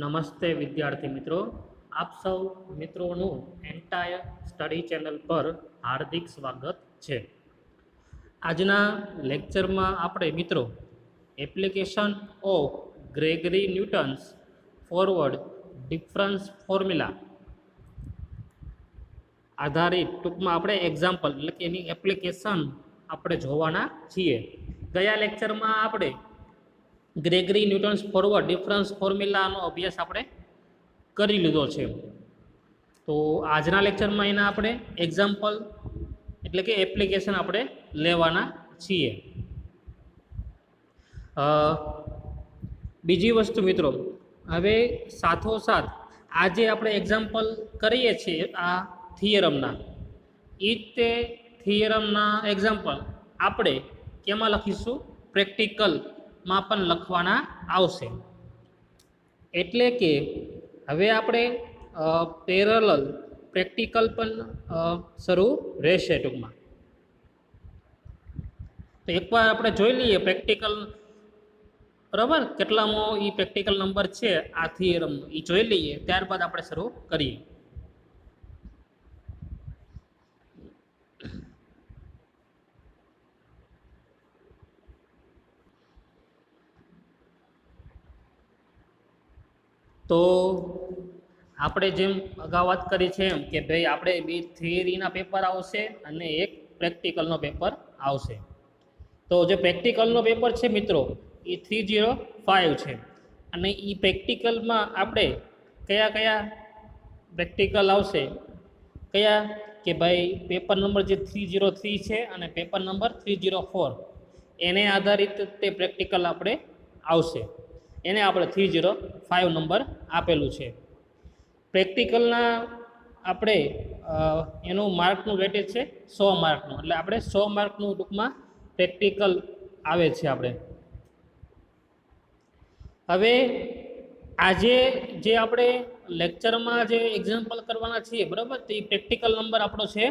નમસ્તે વિદ્યાર્થી મિત્રો, આપ સૌ મિત્રોનું એન્ટાયર સ્ટડી ચેનલ પર હાર્દિક સ્વાગત છે. આજના લેક્ચરમાં આપણે મિત્રો application of Gregory Newton's forward difference formula આધારિત ટૂંકમાં આપણે એક્ઝામ્પલ એટલે કે એની એપ્લિકેશન આપણે જોવાના છીએ. ગયા લેક્ચરમાં આપણે ગ્રેગરી ન્યૂટન્સ ફોરવર્ડ ડિફરન્સ ફોર્મ્યુલાનો અભ્યાસ આપણે કરી લીધો છે. તો આજના લેક્ચરમાં એના આપણે એક્ઝામ્પલ એટલે કે એપ્લિકેશન આપણે લેવાના છીએ. બીજી વસ્તુ મિત્રો, હવે સાથોસાથ આજે આપણે એક્ઝામ્પલ કરીએ છીએ આ થિયરમના, એ તે થિયરમના એક્ઝામ્પલ આપણે કેમાં લખીશું? પ્રેક્ટિકલમાં પણ લખવાના આવશે. એટલે કે હવે આપણે પેરેલલ પ્રેક્ટિકલ પણ શરૂ રહેશે ટૂંકમાં. તો એકવાર આપણે જોઈ લઈએ પ્રેક્ટિકલ, બરાબર, કેટલામો એ પ્રેક્ટિકલ નંબર છે આ થિયરમનો એ જોઈ લઈએ, ત્યારબાદ આપણે શરૂ કરીએ. તો આપણે જેમ અગાઉ વાત કરી છે એમ કે ભાઈ આપણે બે થિયરીના પેપર આવશે અને એક પ્રેક્ટિકલનો પેપર આવશે. તો જે પ્રેક્ટિકલનો પેપર છે મિત્રો એ 305 છે, અને એ પ્રેક્ટિકલમાં આપણે કયા કયા પ્રેક્ટિકલ આવશે, કયા કે ભાઈ પેપર નંબર જે 303 છે અને પેપર નંબર 304 એને આધારિત તે પ્રેક્ટિકલ આપણે આવશે. એને આપણે 305 નંબર આપેલું છે. પ્રેક્ટિકલના આપણે એનું માર્કનું વેટેજ છે 100 માર્કનું, એટલે આપણે 100 માર્કનું ટૂંકમાં પ્રેક્ટિકલ આવે છે આપણે. હવે આજે જે આપણે લેક્ચરમાં જે એક્ઝામ્પલ કરવાના છીએ, બરાબર, તો એ પ્રેક્ટિકલ નંબર આપણો છે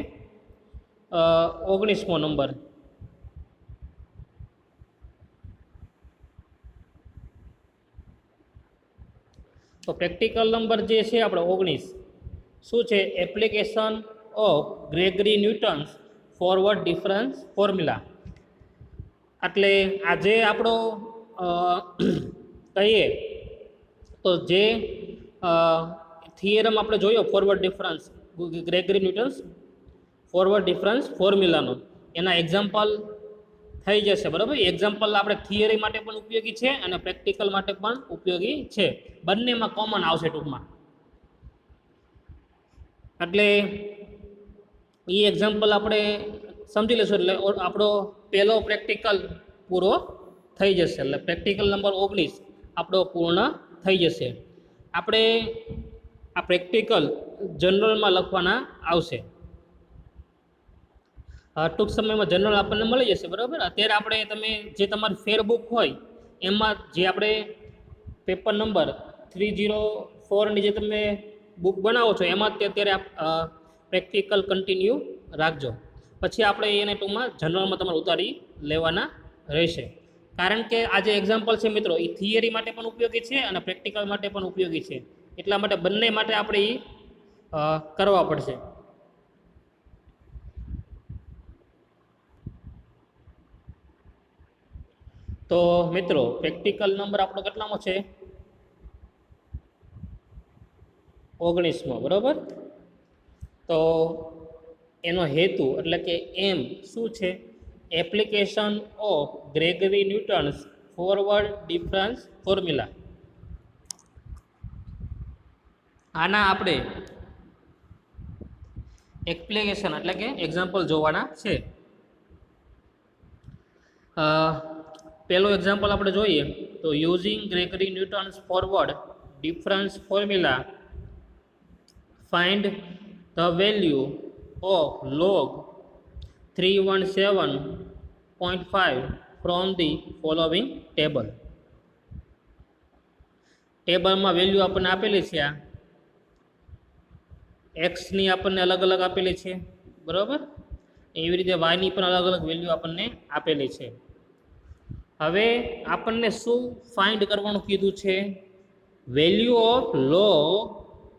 19મો નંબર. તો પ્રેક્ટિકલ નંબર જે છે આપણો 19 શું છે? Application of Gregory Newton's forward difference formula. એટલે આજે આપણો કહીએ તો જે થિયરમ આપણે જોયો forward difference Gregory Newton's forward difference ફોર્મ્યુલાનો, એના એક્ઝામ્પલ થઈ જશે, બરાબર. એક્ઝામ્પલ આપણે થિયરી માટે પણ ઉપયોગી છે અને પ્રેક્ટિકલ માટે પણ ઉપયોગી છે, બંનેમાં કોમન આવશે ટૂંકમાં. એટલે એ એક્ઝામ્પલ આપણે સમજી લઈશું એટલે આપણો પહેલો પ્રેક્ટિકલ પૂરો થઈ જશે. એટલે પ્રેક્ટિકલ નંબર 19 આપણો પૂર્ણ થઈ જશે. આપણે આ પ્રેક્ટિકલ જનરલમાં લખવાના આવશે. ટૂંક સમયમાં જનરલ આપણને મળી જશે, બરાબર. અત્યારે આપણે તમે જે તમારી ફેરબુક હોય એમાં જે આપણે પેપર નંબર 304ની જે તમે બુક બનાવો છો એમાં જ અત્યારે પ્રેક્ટિકલ કન્ટિન્યુ રાખજો. પછી આપણે એને ટૂંકમાં જનરલમાં તમારે ઉતારી લેવાના રહેશે. કારણ કે આ જે એક્ઝામ્પલ છે મિત્રો એ થિયરી માટે પણ ઉપયોગી છે અને પ્રેક્ટિકલ માટે પણ ઉપયોગી છે, એટલા માટે બંને માટે આપણે એ કરવા પડશે. તો મિત્રો પ્રેક્ટિકલ નંબર આપણો કેટલામો છે? 19મો, બરાબર. તો એનો હેતુ એટલે કે એમ શું છે? Application of Gregory Newton's forward difference formula. આના આપણે એપ્લિકેશન એટલે કે એક્ઝામ્પલ જોવાના છે. પહેલો એક્ઝામ્પલ આપણે જોઈએ તો using Gregory Newton's forward difference formula find the value of log 317.5 from the following table. ટેબલમાં વેલ્યુ આપણને આપેલી છે, આ એક્સની આપણને અલગ અલગ આપેલી છે, બરાબર. એવી રીતે વાયની પણ અલગ અલગ વેલ્યુ આપણને આપેલી છે. હવે આપણને શું ફાઇન્ડ કરવાનું કીધું છે? વેલ્યુ ઓફ log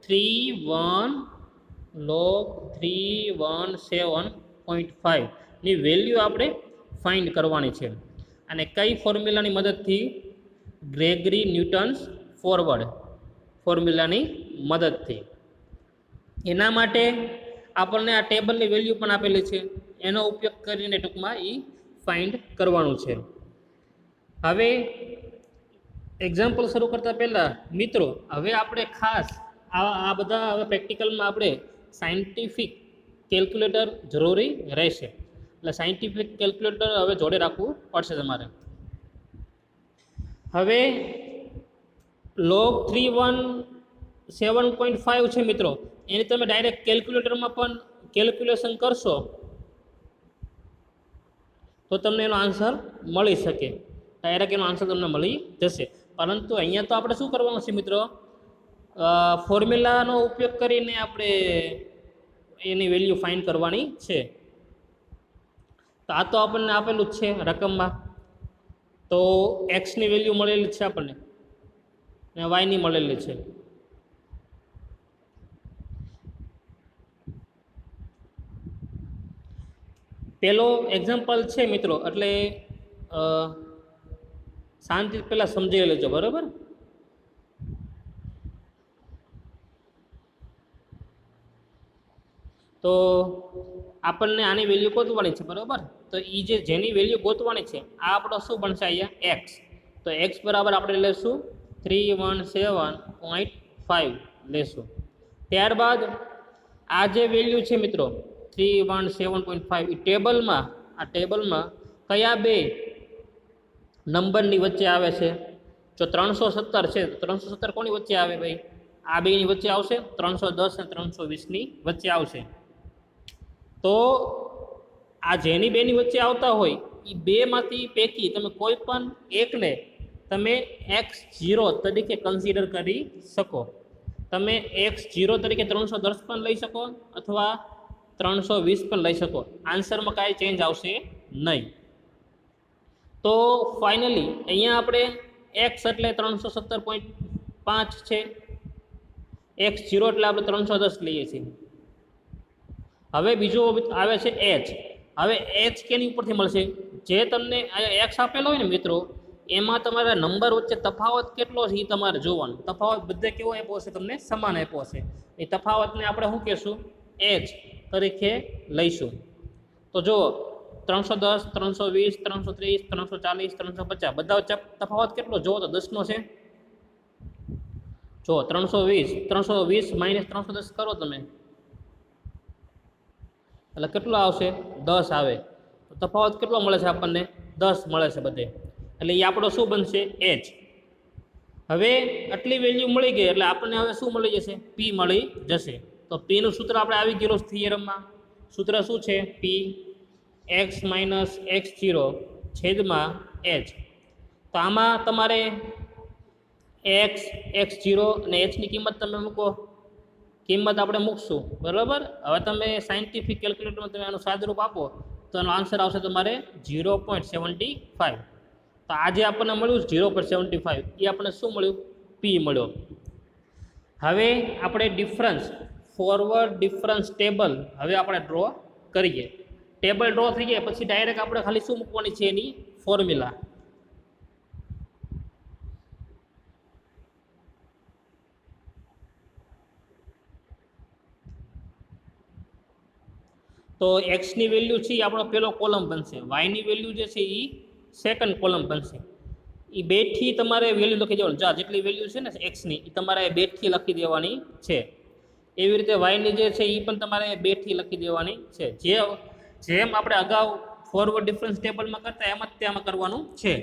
317.5 ની વેલ્યુ આપણે ફાઇન્ડ કરવાની છે. અને કઈ ફોર્મ્યુલાની મદદથી? ગ્રેગરી ન્યૂટન્સ ફોરવર્ડ ફોર્મ્યુલાની મદદથી. એના માટે આપણને આ ટેબલની વેલ્યુ પણ આપેલી છે, એનો ઉપયોગ કરીને ટૂંકમાં એ ફાઇન્ડ કરવાનું છે. હવે એક્ઝામ્પલ શરૂ કરતા પહેલાં મિત્રો, હવે આપણે ખાસ આ બધા હવે પ્રેક્ટિકલમાં આપણે સાયન્ટિફિક કેલ્ક્યુલેટર જરૂરી રહેશે. એટલે સાયન્ટિફિક કેલ્ક્યુલેટર હવે જોડે રાખવું પડશે તમારે. હવે log 317.5 છે મિત્રો, એની તમે ડાયરેક્ટ કેલ્ક્યુલેટરમાં પણ કેલ્ક્યુલેશન કરશો તો તમને એનો આન્સર મળી શકે, ડાયરેક્ટ એનો આન્સર તમને મળી જશે. પરંતુ અહીંયા તો આપણે શું કરવાનું છે મિત્રો? ફોર્મ્યુલાનો ઉપયોગ કરીને આપણે એની વેલ્યુ ફાઇન્ડ કરવાની છે. તો આ તો આપણને આપેલું જ છે રકમમાં. તો એક્સની વેલ્યુ મળેલી છે આપણને ને વાયની મળેલી છે. પેલો એક્ઝામ્પલ છે મિત્રો, એટલે શાંતિ પહેલાં સમજી લેજો, બરાબર? તો આપણને આની વેલ્યુ ગોતવાની છે, બરાબર? તો એ જેની વેલ્યુ ગોતવાની છે આ આપણો શું બનશે અહીંયા? એક્સ. તો એક્સ બરાબર આપણે લેશું 317.5 લેશું. ત્યારબાદ આ જે વેલ્યુ છે મિત્રો 317.5 એ ટેબલમાં કયા બે નંબરની વચ્ચે આવે છે? જો 317 છે તો 317 કોની વચ્ચે આવે ભાઈ? આ બેની વચ્ચે આવશે. 310 અને 320ની વચ્ચે આવશે. તો આ જેની બેની વચ્ચે આવતા હોય એ બેમાંથી પૈકી તમે કોઈ પણ એકને તમે x0 તરીકે કન્સિડર કરી શકો. તમે x0 તરીકે 310 પણ લઈ શકો અથવા 320 પણ લઈ શકો. આન્સરમાં કાંઈ ચેન્જ આવશે નહીં. તો ફાઇનલી અહીંયા આપણે x એટલે 317.5 છે, x0 એટલે આપણે 310 લઈએ છીએ. હવે બીજો આવે છે h. હવે h કેની ઉપરથી મળશે? જે તમને x આપેલો હોય ને મિત્રો, એમાં તમારા નંબર વચ્ચે તફાવત કેટલો છે એ તમારે જોવાનું. તફાવત બધે કેવો આપ્યો હશે? તમને સમાન આપ્યો હશે. એ તફાવતને આપણે શું કહેશું? h તરીકે લઈશું. તો જુઓ 310, 320, 330, 340, 350 બધા તફાવત કેટલો જોવો તો 10નો છે. જો 320 માઇનસ 310 કરો તમે એટલે કેટલો આવશે? 10 આવે. તો તફાવત કેટલો મળે છે આપણને? 10 મળે છે બધે. એટલે એ આપણો શું બનશે? h. હવે આટલી વેલ્યુ મળી ગઈ એટલે આપણને હવે શું મળી જશે? p મળી જશે. તો p નું સૂત્ર આપણે આવી ગયેલું થિયરમમાં. સૂત્ર શું છે? p x માઇનસ x0 છેદમાં h. તો આમાં તમારે x0 અને h ની કિંમત તમે મૂકો. કિંમત આપણે મૂકશું, બરાબર? હવે તમે સાયન્ટિફિક કેલ્ક્યુલેટરમાં તમે આનું સાદુરૂપ આપો તો એનો આન્સર આવશે તમારે 0.75. તો આજે આપણને મળ્યું 0.75, એ આપણને શું મળ્યું? p મળ્યો. હવે આપણે ફોરવર્ડ ડિફરન્સ ટેબલ હવે આપણે ડ્રો કરીએ. ટેબલ ડ્રો થઈ ગયા પછી ડાયરેક્ટ આપણે ખાલી શું મૂકવાની છે? એની ફોર્મ્યુલા. તો એક્સની વેલ્યુ છે એ આપણો પહેલો કોલમ બનશે, વાયની વેલ્યુ જે છે એ સેકન્ડ કોલમ બનશે. એ બેથી તમારે વેલ્યુ લખી દેવાની. જેટલી વેલ્યુ છે ને એક્સની એ તમારે બેથી લખી દેવાની છે. એવી રીતે વાયની જે છે એ પણ તમારે બેથી લખી દેવાની છે. જેમ આપણે અગાઉ ફોરવર્ડ ડિફરન્સ ટેબલમાં કરતા એમ જ ત્યાં કરવાનું છે.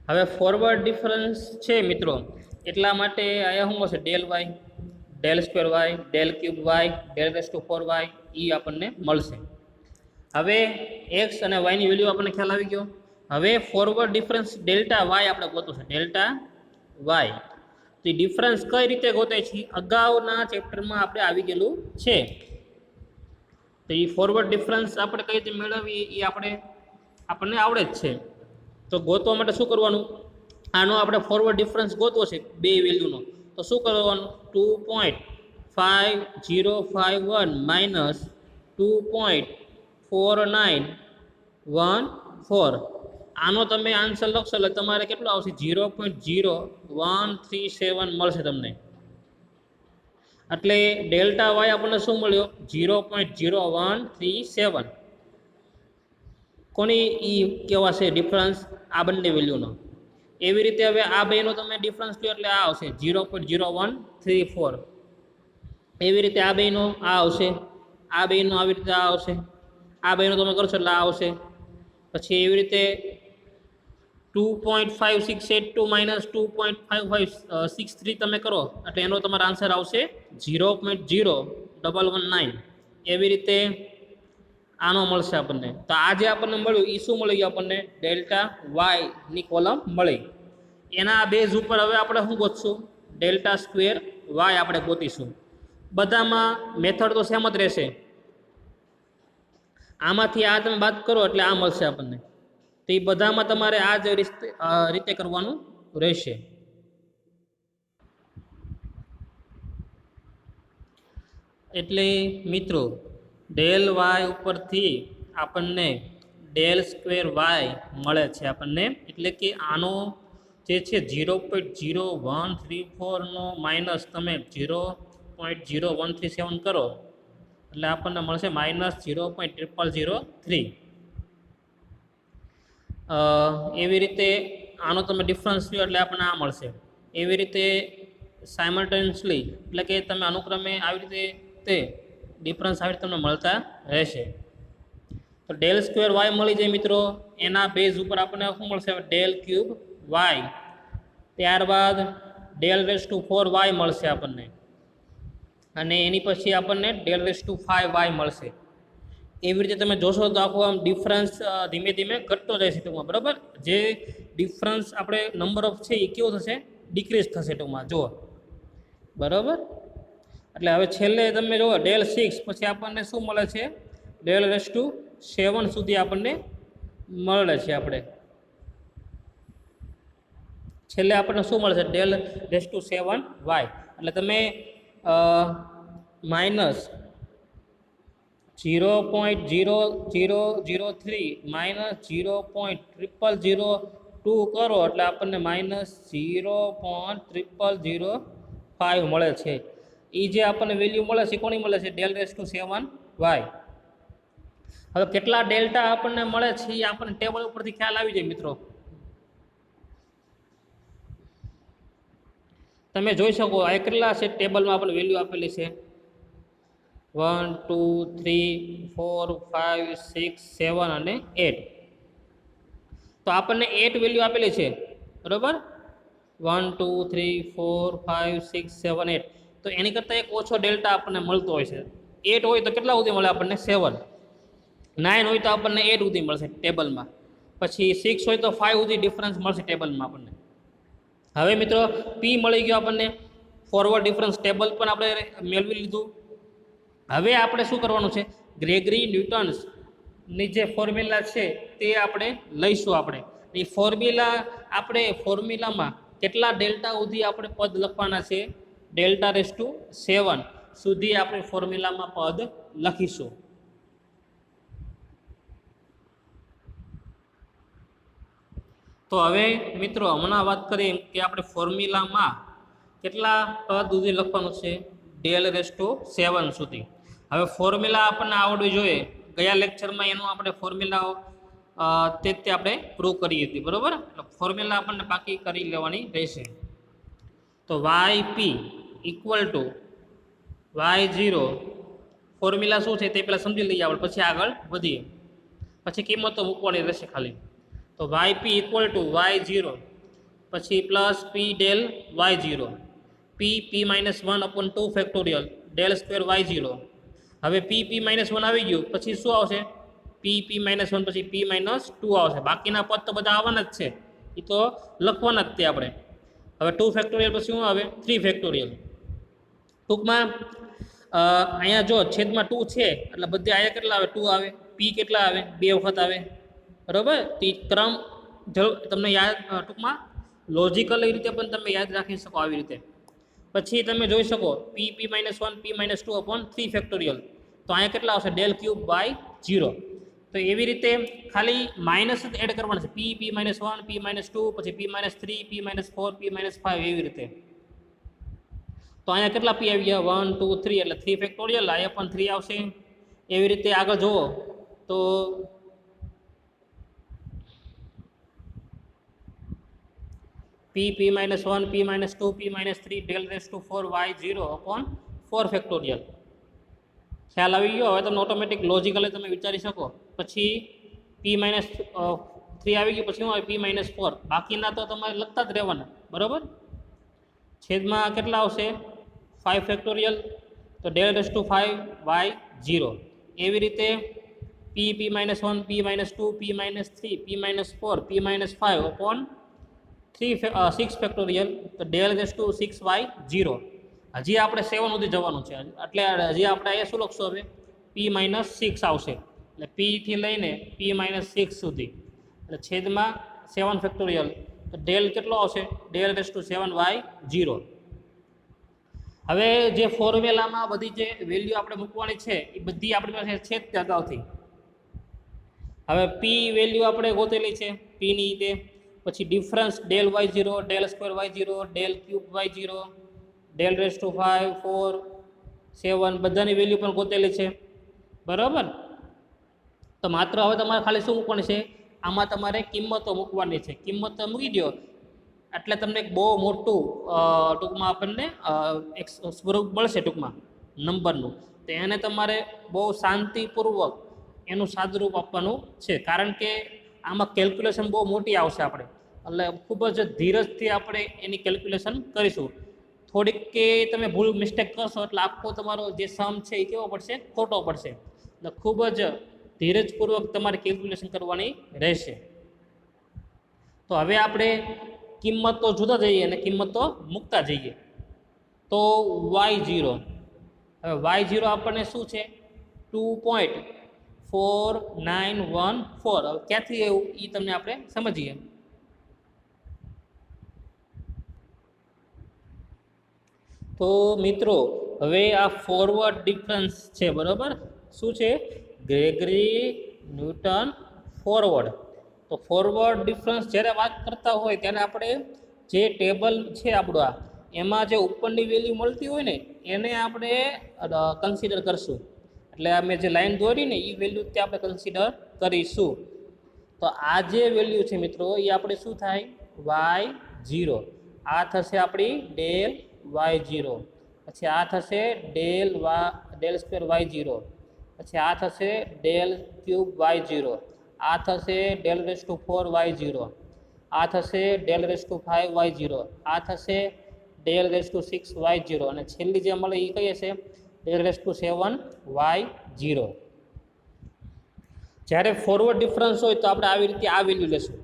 હવે ફોરવર્ડ ડિફરન્સ છે મિત્રો, એટલા માટે અહીંયા શું હશે? Del y, del square y, del cube y, del raise to 4y એ આપણને મળશે. હવે એક્સ અને વાયની વેલ્યુ આપણને ખ્યાલ આવી ગયો. હવે ફોરવર્ડ ડિફરન્સ ડેલ્ટા વાય આપણે ગોતવું છે. ડેલ્ટા વાય તો એ ડિફરન્સ કઈ રીતે ગોતે છે? અગાઉના ચેપ્ટરમાં આપણે આવી ગયેલું છે. તો એ ફોરવર્ડ ડિફરન્સ આપણે કઈ રીતે મેળવીએ એ આપણને આવડે જ છે. તો ગોતવા માટે શું કરવાનું, આનો આપણે ફોરવર્ડ ડિફરન્સ ગોતવો છે બે વેલ્યુનો. તો શું કરવાનું, 2.5051 માઇનસ 2.4914. આનો તમે આન્સર લખશો એટલે તમારે કેટલો આવશે, 0.0137 મળશે તમને. એટલે ડેલ્ટા વાય આપણને શું મળ્યો, 0.0137. કોની ઈ કહેવાશે ડિફરન્સ, આ બંને વેલ્યુનો. એવી રીતે હવે આ બેનો તમે ડિફરન્સ લ્યો એટલે આ આવશે 0.0134. એવી રીતે આ બેનો આ આવશે, આ બેનો આવી રીતે આ આવશે, આ બેનો તમે કરશો એટલે આ આવશે. પછી એવી રીતે 2.5682 માઇનસ 2.5563 તમે કરો એટલે એનો તમારો આન્સર આવશે 0.0119. એવી રીતે આનો મળશે આપણને. તો આ જે આપણને મળ્યું એ શું મળી ગયું આપણને, ડેલ્ટા વાયની કોલમ મળી. એના બેઝ ઉપર હવે આપણે શું ગોતશું, ડેલ્ટા સ્ક્વેર વાય આપણે ગોતીશું. બધામાં મેથડ તો સેમ જ રહેશે. આમાંથી આ તમે બાદ કરો એટલે આ મળશે આપણને. તો એ બધામાં તમારે આ જ રીતે કરવાનું રહેશે. એટલે મિત્રો ડેલ વાય ઉપરથી આપણને ડેલ સ્ક્વેર વાય મળે છે આપણને. એટલે કે આનો જે છે 0.0134નો માઇનસ તમે 0.0137 કરો એટલે આપણને મળશે માઇનસ 0.0003. એવી રીતે આનો તમે ડિફરન્સ લ્યો એટલે આપણને આ મળશે. એવી રીતે સાયમલ્ટેનિયસલી એટલે કે તમે અનુક્રમે આવી રીતે તે ડિફરન્સ આવી રીતે તમને મળતા રહેશે. તો ડેલ સ્ક્વેર વાય મળી જાય મિત્રો. એના બેઝ ઉપર આપણને શું મળશે, ડેલ ક્યુબ વાય, ત્યારબાદ ડેલ રેસ ટુ 4y મળશે આપણને, અને એની પછી આપણને ડેલ રેસ ટુ 5y મળશે. એવી રીતે તમે જોશો તો આખું આમ ડિફરન્સ ધીમે ધીમે ઘટતો જાય છે ટૂંકમાં, બરાબર. જે ડિફરન્સ આપણે નંબર ઓફ છે એ કેવો થશે, ડિક્રીઝ થશે ટૂંકમાં, જુઓ બરાબર. એટલે હવે છેલ્લે તમે જુઓ ડેલ 6 પછી આપણને શું મળે છે, ડેલ રેસ ટુ 7 સુધી આપણને મળે છે. આપણે છેલ્લે આપણને શું મળશે, ડેલ રેસ ટુ 7y. એટલે તમે માઇનસ 0.0003 માઇનસ 0.0002 કરો એટલે આપણને માઇનસ 0.0005 મળે છે. એ જે આપણને વેલ્યુ મળે છે કોની મળે છે, ડેલ રેસ ટુ 7y. હવે કેટલા ડેલ્ટા આપણને મળે છે એ આપણને ટેબલ ઉપરથી ખ્યાલ આવી જાય મિત્રો. તમે જોઈ શકો આ કેટલા છે ટેબલમાં આપણને વેલ્યુ આપેલી છે, 1 2 3 4 5 6 7 અને 8. તો આપણને 8 વેલ્યુ આપેલી છે, બરાબર. 1 2 3 4 5 6 7 8. તો એની કરતાં એક ઓછો ડેલ્ટા આપણને મળતો હોય છે. 8 હોય તો કેટલા સુધી મળે આપણને, 7. 9 હોય તો આપણને 8 સુધી મળશે ટેબલમાં. પછી 6 હોય તો 5 સુધી ડિફરન્સ મળશે ટેબલમાં આપણને. હવે મિત્રો પી મળી ગયો આપણને, ફોરવર્ડ ડિફરન્સ ટેબલ પણ આપણે મેળવી લીધું. હવે આપણે શું કરવાનું છે, ગ્રેગરી ન્યૂટન્સની જે ફોર્મ્યુલા છે તે આપણે લઈશું. આપણે એ ફોર્મ્યુલામાં કેટલા ડેલ્ટા સુધી આપણે પદ લખવાના છે, ડેલ્ટા રેસ ટુ 7 સુધી આપણે ફોર્મ્યુલામાં પદ લખીશું. તો હવે મિત્રો હમણાં વાત કરીએ કે આપણે ફોર્મ્યુલામાં કેટલા પદ સુધી લખવાનું છે, ડેલ રેસ ટુ 7 સુધી. હવે ફોર્મ્યુલા આપણને આવડવી જોઈએ. ગયા લેક્ચરમાં એનું આપણે ફોર્મ્યુલા તે આપણે પ્રૂવ કરી હતી, બરાબર. એટલે ફોર્મ્યુલા આપણને પાકી કરી લેવાની રહેશે. તો yp equal to y0 formula શું છે તે પહેલાં સમજી લઈએ આપણે, પછી આગળ વધીએ. પછી કિંમતો મૂકવાની રહેશે ખાલી. તો yp ઇક્વલ ટુ y0 પછી પ્લસ પી del y0 p minus 1 upon 2 factorial del square y0. હવે p માઇનસ 1 આવી ગયું પછી શું આવશે, p માઇનસ 1 પછી p માઇનસ 2 આવશે. બાકીના પદ તો બધા આવવાના જ છે, એ તો લખવાના જ તે આપણે. હવે 2 ફેક્ટોરિયલ પછી શું આવે, 3 ફેક્ટોરિયલ. ટૂંકમાં અહીંયા જો છેદમાં 2 છે એટલે બધે અહીંયા કેટલા આવે 2 આવે, પી કેટલા આવે 2 વખત આવે, બરાબર. તે ક્રમ તમને યાદ ટૂંકમાં લોજિકલી રીતે પણ તમે યાદ રાખી શકો આવી રીતે. પછી તમે જોઈ શકો પી P minus 1 P minus 2 upon 3 factorial, તો અહીંયા કેટલા આવશે ડેલ ક્યુબ બાય 0. તો એવી રીતે ખાલી માઇનસ જ એડ કરવાના છે, પી પી માઇનસ 1 પી માઇનસ 2 પછી પી માઇનસ 3 પી માઇનસ 4 પી માઇનસ 5 એવી રીતે. તો અહીંયા કેટલા પી આવી ગયા 1 2 3 એટલે 3 ફેક્ટોરિયલ, અહીંયા પણ 3 આવશે. એવી રીતે આગળ જુઓ તો P P minus 1 P minus 2 P minus 3 del raise to 4 Y 0 upon 4 factorial. ખ્યાલ આવી ગયો? હવે તમે ઓટોમેટિક લોજિકલી તમે વિચારી શકો. પછી પી માઇનસ 3 આવી ગયું, પછી શું આવે પી માઇનસ 4, બાકીના તો તમારે લખતા જ રહેવાના, બરાબર. છેદમાં કેટલા આવશે 5 ફેક્ટોરિયલ, તો ડેલ રેસ ટુ 5 વાય 0. એવી રીતે પી P minus 1 P minus 2 P minus 3 પી માઇનસ 4 પી માઇનસ 5 અપોન 6 ફેક્ટોરિયલ, તો ડેલ રેસ ટુ 6 વાય 0. હજી આપણે 7 સુધી જવાનું છે, એટલે હજી આપણે અહીંયા શું લખશું હવે પી માઇનસ 6 આવશે, એટલે પીથી લઈને પી માઇનસ 6 સુધી, એટલે છેદમાં 7 ફેક્ટોરિયલ, તો ડેલ કેટલો આવશે ડેલ રેસ ટુ 7 વાય 0. હવે જે ફોર્મ્યુલામાં બધી જે વેલ્યુ આપણે મૂકવાની છે એ બધી આપણી પાસે છે જ અગાઉથી. હવે પી વેલ્યુ આપણે ગોતેલી છે પીની રીતે, પછી difference del y 0 del square y 0 del cube y 0 del raise to 5 4 7 બધાની વેલ્યુ પણ ગોતેલી છે, બરાબર. તો માત્ર હવે તમારે ખાલી શું મૂકવાની છે, આમાં તમારે કિંમતો મૂકવાની છે. કિંમત મૂકી દો એટલે તમને એક બહુ મોટું ટૂંકમાં આપણને એક સ્વરૂપ મળશે ટૂંકમાં નંબરનું. તો એને તમારે બહુ શાંતિપૂર્વક એનું સાદુરૂપ આપવાનું છે, કારણ કે આમાં કેલ્ક્યુલેશન બહુ મોટી આવશે આપણે, એટલે ખૂબ જ ધીરજથી આપણે એની કેલ્ક્યુલેશન કરીશું. થોડીક કે તમે ભૂલ મિસ્ટેક કરશો એટલે આખો તમારો જે સમ છે એ કેવો પડશે ખોટો પડશે, એટલે ખૂબ જ ધીરજપૂર્વક તમારે કેલ્ક્યુલેશન કરવાની રહેશે. તો હવે આપણે કિંમતો જુદા જઈએ અને કિંમતો મૂકતા જઈએ. તો y0, હવે y0 આપણને શું છે 2.4914. હવે ક્યાંથી એવું એ તમને આપણે સમજીએ. તો મિત્રો હવે આ ફોરવર્ડ ડિફરન્સ છે, બરાબર. શું છે ગ્રેગરી ન્યૂટન ફોરવર્ડ. તો ફોરવર્ડ ડિફરન્સ જ્યારે વાત કરતા હોય ત્યારે આપણે જે ટેબલ છે આપણું એમાં જે ઉપરની વેલ્યુ મળતી હોય ને એને આપણે કન્સિડર કરશું, એટલે અમે જે લાઈન દોરી ને એ વેલ્યુ ત્યાં આપણે કન્સિડર કરીશું. તો આ જે વેલ્યુ છે મિત્રો એ આપણે શું થાય y0, આ થશે આપણી ડેલ y0, પછી આ થશે ડેલ સ્ક્વેર y0, પછી આ થશે ડેલ ક્યુબ y0, આ થશે ડેલ રેસ ટુ 4 y0, આ થશે ડેલ રેસ ટુ 5 y0, આ થશે ડેલ રેસ ટુ 6 y0, અને છેલ્લી જે મળે એ કઈ હશે ડેલ રેસ ટુ 7 y0. જ્યારે ફોરવર્ડ ડિફરન્સ હોય તો આપણે આવી રીતે આ વેલ્યુ લેશું.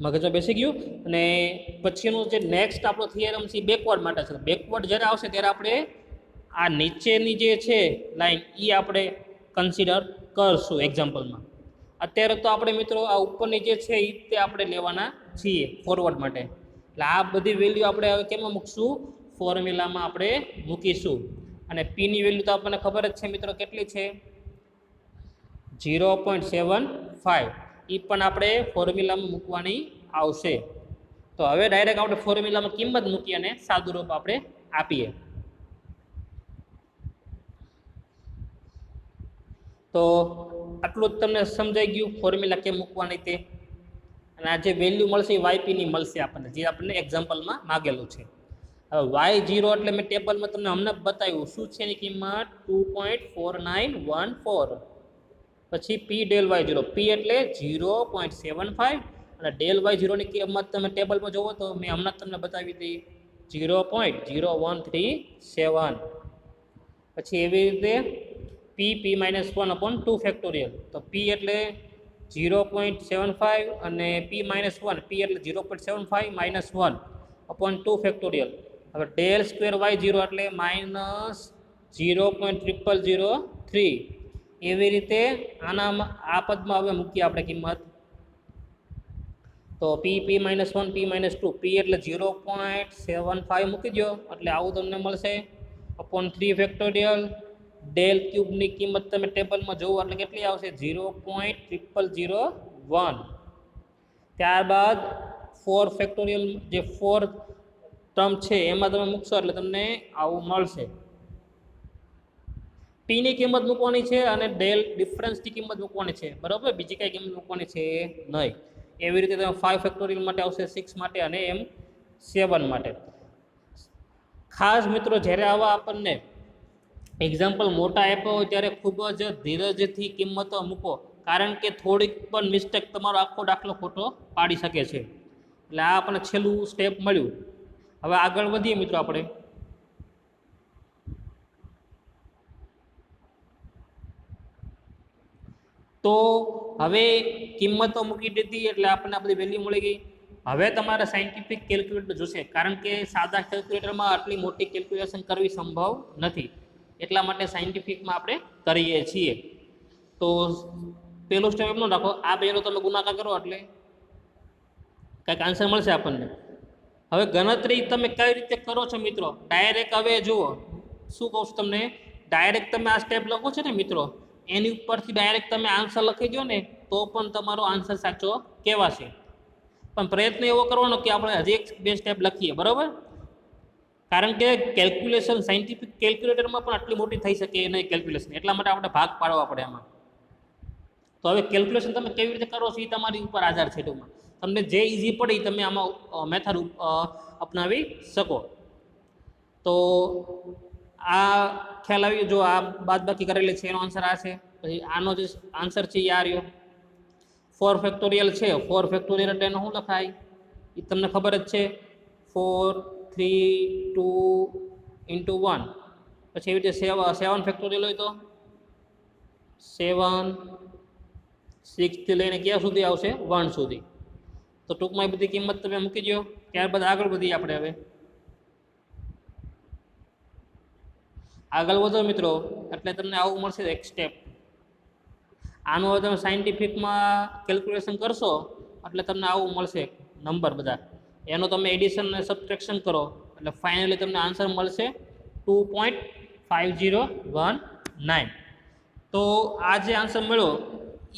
મગજમાં બેસી ગયું? અને પછીનું જે નેક્સ્ટ આપણો થિયરમ છે બેકવર્ડ માટે છે. બેકવર્ડ જ્યારે આવશે ત્યારે આપણે આ નીચેની જે છે લાઈન એ આપણે કન્સિડર કરશું એક્ઝામ્પલમાં. અત્યારે તો આપણે મિત્રો આ ઉપરની જે છે એ તે આપણે લેવાના છીએ ફોરવર્ડ માટે. એટલે આ બધી વેલ્યુ આપણે હવે કેમાં મૂકશું ફોર્મ્યુલામાં આપણે મૂકીશું. અને પીની વેલ્યુ તો આપણને ખબર જ છે મિત્રો કેટલી છે 0.75, એ પણ આપણે ફોર્મ્યુલામાં મૂકવાની આવશે. તો હવે ડાયરેક્ટ આપણે ફોર્મ્યુલામાં કિંમત મૂકી અને સાદુરૂપ આપણે આપીએ. તો આટલું જ તમને સમજાઈ ગયું ફોર્મ્યુલા કેમ મૂકવાની તે. અને આ જે વેલ્યુ મળશે એ વાયપીની મળશે આપણને, જે આપણને એક્ઝામ્પલમાં માગેલું છે. હવે y0 એટલે મેં ટેબલમાં તમને હમણાં બતાવ્યું શું છે એની કિંમત 2.4914. પછી પી ડેલ y0, પી એટલે 0.75, અને ડેલ y0 ની કિંમત તમે ટેબલમાં જોવો તો મેં હમણાં તમને બતાવી હતી 0.0137. પછી એવી રીતે પી પી માઇનસ 1/2 ફેક્ટોરિયલ, તો પી એટલે 0.75 અને પી માઇનસ 1, પી એટલે 0.75 માઇનસ 1/2 ફેક્ટોરિયલ. હવે ડેલ સ્ક્વેર y0 એટલે 0.0003 એવી રીતે આનામાં આ પદમાં હવે મૂકીએ આપણે કિંમત. તો P -1 P -2 P એટલે 0.75 મૂકી દો એટલે આવું તમને મળશે અપોન 3 ફેક્ટોરિયલ. ડેલ ક્યુબની કિંમત તમે ટેબલમાં જોવો એટલે કેટલી આવશે 0.0001. ત્યારબાદ 4 ફેક્ટોરિયલ જે 4 ટર્મ છે એમાં તમે મૂકશો એટલે તમને આવું મળશે. પીની કિંમત મૂકવાની છે અને ડેલ ડિફરન્સની કિંમત મૂકવાની છે, બરાબર, બીજી કઈ કિંમત મૂકવાની છે નહીં. એવી રીતે તમે 5 ફેક્ટોરિયલ માટે આવશે, 6 માટે અને એમ 7 માટે. ખાસ મિત્રો જ્યારે આવા આપણને એક્ઝામ્પલ મોટા આપ્યા હોય ત્યારે ખૂબ જ ધીરજથી કિંમતો મૂકો, કારણ કે થોડીક પણ મિસ્ટેક તમારો આખો દાખલો ખોટો પાડી શકે છે. એટલે આ આપણને છેલ્લું સ્ટેપ મળ્યું. હવે આગળ વધીએ મિત્રો આપણે. તો હવે કિંમતો મૂકી દીધી એટલે આપણને આ બધી વેલ્યુ મળી ગઈ. હવે તમારે સાયન્ટિફિક કેલ્ક્યુલેટર જોશે, કારણ કે સાદા કેલ્ક્યુલેટરમાં આટલી મોટી કેલ્ક્યુલેશન કરવી સંભવ નથી, એટલા માટે સાયન્ટિફિકમાં આપણે કરીએ છીએ. તો પહેલો સ્ટેપ એમનો રાખો, આ બેનો તમે ગુણાકાર કરો એટલે કંઈક આન્સર મળશે આપણને. હવે ગણતરી તમે કઈ રીતે કરો છો મિત્રો? ડાયરેક્ટ હવે જુઓ શું કહું છું તમને, ડાયરેક્ટ તમે આ સ્ટેપ લખો છો ને મિત્રો, એની ઉપરથી ડાયરેક્ટ તમે આન્સર લખી દો ને તો પણ તમારો આન્સર સાચો કહેવાશે. પણ પ્રયત્ન એવો કરવાનો કે આપણે હજી 1-2 સ્ટેપ લખીએ, બરાબર, કારણ કે કેલ્ક્યુલેશન સાયન્ટિફિક કેલ્ક્યુલેટરમાં પણ આટલી મોટી થઈ શકે નહીં કેલ્ક્યુલેશન, એટલા માટે આપણે ભાગ પાડવા પડે એમાં. તો હવે કેલ્ક્યુલેશન તમે કેવી રીતે કરો છો એ તમારી ઉપર આધાર છે. ટૂંકમાં તમને જે ઇઝી પડે એ તમે આમાં મેથડ અપનાવી શકો. તો આ ખ્યાલ આવ્યો, જો આ બાદબાકી કરેલી છે એનો આન્સર આ છે. પછી આનો જે આન્સર છે એ આ રહ્યો. 4 ફેક્ટોરિયલ છે, 4 ફેક્ટોરિયલ એટલે એનો શું લખાય એ તમને ખબર જ છે, 4 3 2 × 1. પછી એવી રીતે 7 ફેક્ટોરિયલ હોય તો 7 6 થી લઈને ક્યાં સુધી આવશે 1 સુધી. તો ટૂંકમાં એ બધી કિંમત તમે મૂકી દો. ત્યારબાદ આગળ વધીએ આપણે. હવે આગળ વધો મિત્રો એટલે તમને આવું મળશે એક સ્ટેપ. આનું હવે તમે સાયન્ટિફિકમાં કેલ્ક્યુલેશન કરશો એટલે તમને આવું મળશે નંબર બધા. એનો તમે એડિશન અને સબટ્રેક્શન કરો એટલે ફાઇનલી તમને આન્સર મળશે 2.5019. તો આ જે આન્સર મળ્યો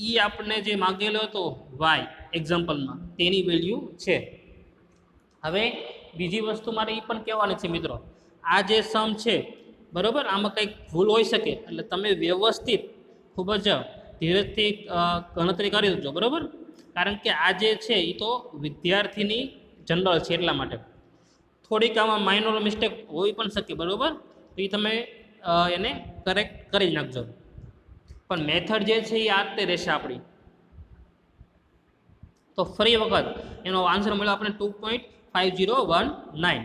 એ આપણને જે માગેલો હતો વાય એક્ઝામ્પલમાં તેની વેલ્યુ છે. હવે બીજી વસ્તુ મારે એ પણ કહેવાની છે મિત્રો, આ જે સમ છે બરાબર, આમાં કંઈક ભૂલ હોઈ શકે એટલે તમે વ્યવસ્થિત ખૂબ જ ધીરજથી ગણતરી કરી દેજો, બરાબર, કારણ કે આ જે છે એ તો વિદ્યાર્થીની જનરલ છે એટલા માટે થોડીક આમાં માઇનોર મિસ્ટેક હોઈ પણ શકે, બરાબર, તો એ તમે એને કરેક્ટ કરી નાખજો. પણ મેથડ જે છે એ આ રીતે રહેશે આપણી. તો ફરી વખત એનો આન્સર મળ્યો આપણે 2.5019.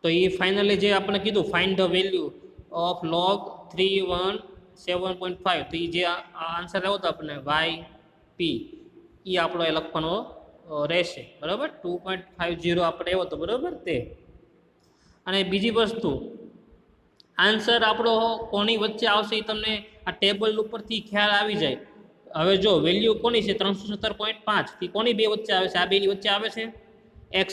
તો એ ફાઇનલી જે આપણે કીધું find the value of log 317.5, તો એ જે આન્સર આવ્યો હતો આપણે YP એ આપણો એ લખવાનો રહેશે, બરાબર. 2.50 આપણે આવ્યો હતો, બરાબર. તે અને બીજી વસ્તુ આન્સર આપણો કોની વચ્ચે આવશે એ તમને આ ટેબલ ઉપરથી ખ્યાલ આવી જાય. હવે જો વેલ્યુ કોની છે 317.5 થી કોની બે વચ્ચે આવે છે? આ બેની વચ્ચે આવે છે x,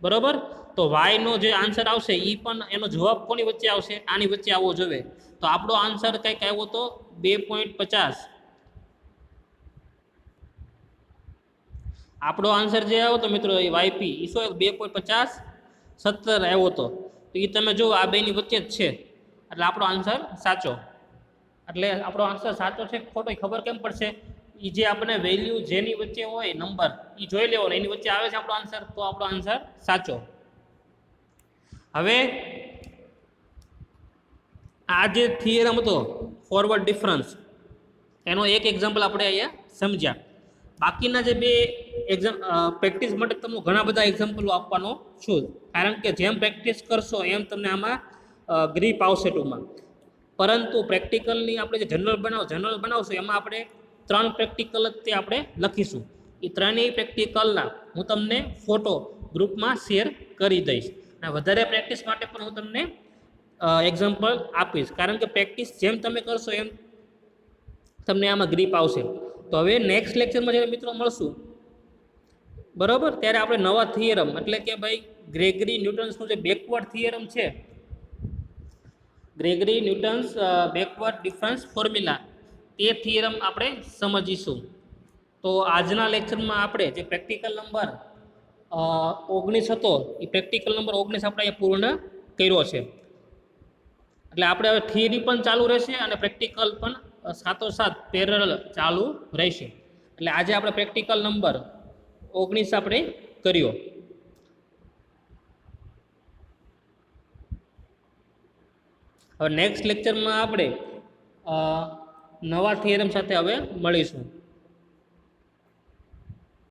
બરાબર. તો વાયનો જે આન્સર આવશે એ પણ એનો જવાબ કોની વચ્ચે આવશે? આની વચ્ચે આવવો જોઈએ. તો આપણો આન્સર કંઈક આવ્યો તો 2.50. આપણો આન્સર જે આવ્યો તો મિત્રો એ YP એ શું 2.5017 આવ્યો હતો. તો એ તમે જો આ બેની વચ્ચે જ છે એટલે આપણો આન્સર સાચો. એટલે આપણો આન્સર સાચો છે ખોટો ખબર કેમ પડશે? એ જે આપણે વેલ્યુ જેની વચ્ચે હોય નંબર એ જોઈ લેવાનો, એની વચ્ચે આવે છે આપણો આન્સર, તો આપણો આન્સર સાચો. હવે આ જે થિયરમ હતો ફોરવર્ડ ડિફરન્સ એનો એક એક્ઝામ્પલ આપણે અહીંયા સમજ્યા. બાકીના જે બે પ્રેક્ટિસ માટે તમને ઘણા બધા એક્ઝામ્પલો આપવાનો છું, કારણ કે જેમ પ્રેક્ટિસ કરશો એમ તમને આમાં ગ્રીપ આવશે ટૂંકમાં. પરંતુ પ્રેક્ટિકલની આપણે જે જનરલ બનાવશું એમાં આપણે 3 પ્રેક્ટિકલ જ આપણે લખીશું. એ ત્રણેય પ્રેક્ટિકલના હું તમને ફોટો ગ્રુપમાં શેર કરી દઈશ અને વધારે પ્રેક્ટિસ માટે પણ હું તમને એક્ઝામ્પલ આપીશ, કારણ કે પ્રેક્ટિસ જેમ તમે કરશો એમ તમને આમાં ગ્રીપ આવશે. તો હવે નેક્સ્ટ લેક્ચરમાં જ્યારે મિત્રો મળશું બરાબર, ત્યારે આપણે નવા થિયરમ એટલે કે ભાઈ ગ્રેગરી ન્યૂટન્સનું જે બેકવર્ડ થિયરમ છે, Gregory Newton's backward difference formula, તે થિયરમ આપણે સમજીશું. તો આજના લેક્ચરમાં આપણે જે પ્રેક્ટિકલ નંબર 19 હતો એ પ્રેક્ટિકલ નંબર 19 આપણે અહીંયા પૂર્ણ કર્યો છે. એટલે આપણે હવે થિયરી પણ ચાલુ રહેશે અને પ્રેક્ટિકલ પણ સાથોસાથ પેરેલલ ચાલુ રહેશે. એટલે આજે આપણે પ્રેક્ટિકલ નંબર 19 આપણે કર્યો. હવે નેક્સ્ટ લેક્ચરમાં આપણે નવા થિયરમ સાથે હવે મળીશું.